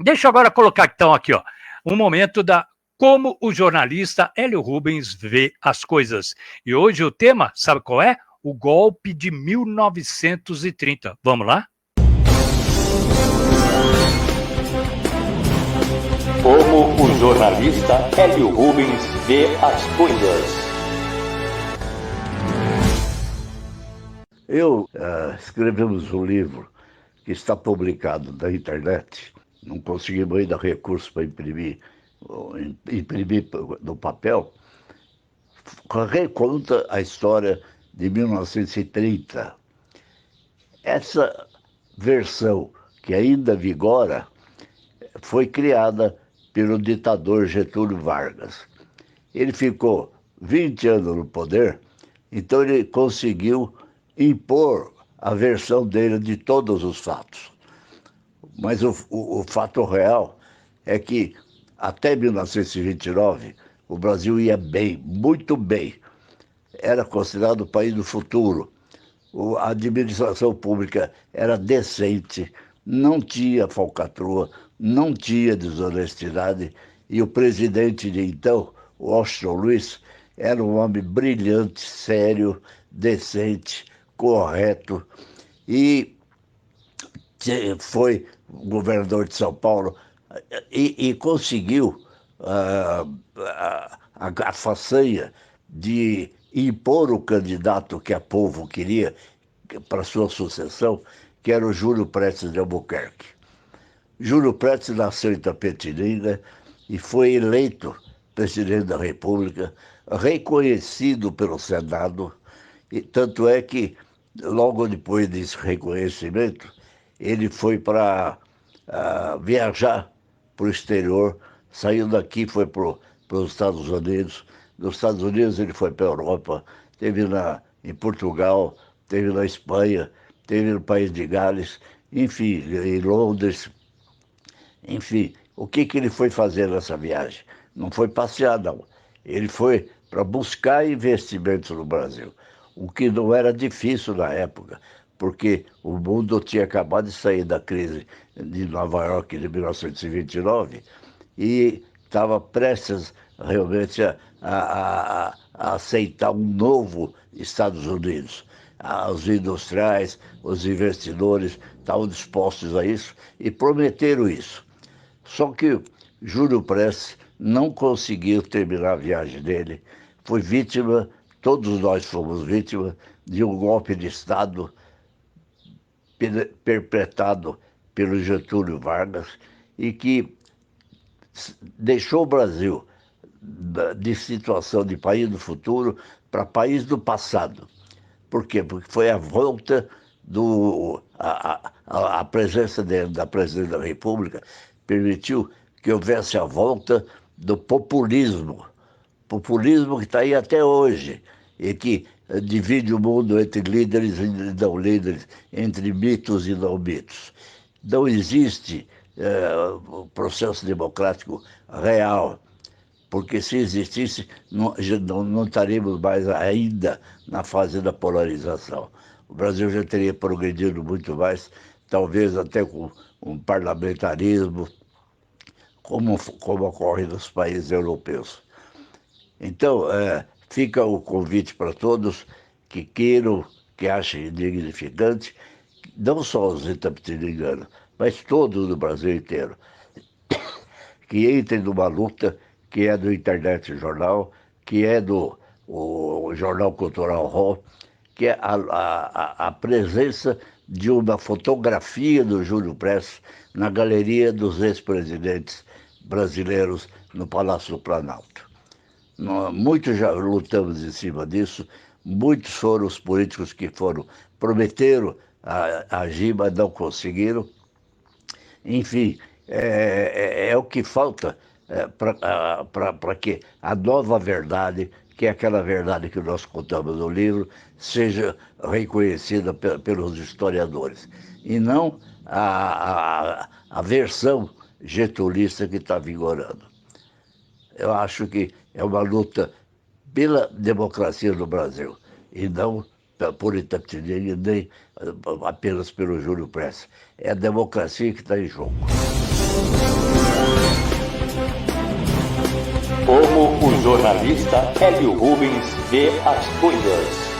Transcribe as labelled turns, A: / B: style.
A: Deixa eu agora colocar então aqui, ó, um momento da como o jornalista Hélio Rubens vê as coisas. E hoje o tema, sabe qual é? O golpe de 1930. Vamos lá?
B: Como o jornalista Hélio Rubens vê as coisas.
C: Escrevemos um livro que está publicado na internet. Não conseguimos ainda recurso para imprimir no papel. Reconta a história de 1930. Essa versão que ainda vigora foi criada pelo ditador Getúlio Vargas. Ele ficou 20 anos no poder, então ele conseguiu impor a versão dele de todos os fatos. Mas o fato real é que até 1929 o Brasil ia bem, muito bem. Era considerado o país do futuro. A administração pública era decente, não tinha falcatrua, não tinha desonestidade, e o presidente de então, Washington Luiz, era um homem brilhante, sério, decente, correto, e foi governador de São Paulo e conseguiu a façanha de impor o candidato que o povo queria para sua sucessão, que era o Júlio Prestes de Albuquerque. Júlio Prestes nasceu em Tapetininga e foi eleito presidente da República, reconhecido pelo Senado, e tanto é que, logo depois desse reconhecimento, ele foi para viajar para o exterior, saiu daqui, foi para os Estados Unidos. Dos Estados Unidos ele foi para a Europa, esteve em Portugal, esteve na Espanha, esteve no país de Gales, enfim, em Londres. Enfim, o que ele foi fazer nessa viagem? Não foi passear, não. Ele foi para buscar investimentos no Brasil, o que não era difícil na época, porque o mundo tinha acabado de sair da crise de Nova York de 1929 e estava prestes realmente a aceitar um novo Estados Unidos. Os industriais, os investidores estavam dispostos a isso e prometeram isso. Só que Júlio Prestes não conseguiu terminar a viagem dele. Foi vítima, todos nós fomos vítimas, de um golpe de Estado perpetrado pelo Getúlio Vargas e que deixou o Brasil de situação de país do futuro para país do passado. Por quê? Porque foi a volta a presença da presidente da República permitiu que houvesse a volta do populismo que está aí até hoje, e que divide o mundo entre líderes e não líderes, entre mitos e não mitos. Não existe processo democrático real, porque se existisse, não estaríamos mais ainda na fase da polarização. O Brasil já teria progredido muito mais, talvez até com um parlamentarismo, como ocorre nos países europeus. Então, fica o convite para todos que queiram, que achem dignificante, não só os itapetininganos, mas todos do Brasil inteiro, que entrem numa luta que é do Internet Jornal, que é do o Jornal Cultural Hall, que é a presença de uma fotografia do Júlio Prestes na galeria dos ex-presidentes brasileiros no Palácio do Planalto. Muitos já lutamos em cima disso, muitos foram os políticos que prometeram agir, mas não conseguiram. Enfim, é o que falta para que a nova verdade, que é aquela verdade que nós contamos no livro, seja reconhecida pelos historiadores, e não a versão getulista que está vigorando. Eu acho que é uma luta pela democracia no Brasil e não por Itapetininga, nem apenas pelo Júlio Prestes. É a democracia que está em jogo.
B: Como o jornalista Hélio Rubens vê as coisas.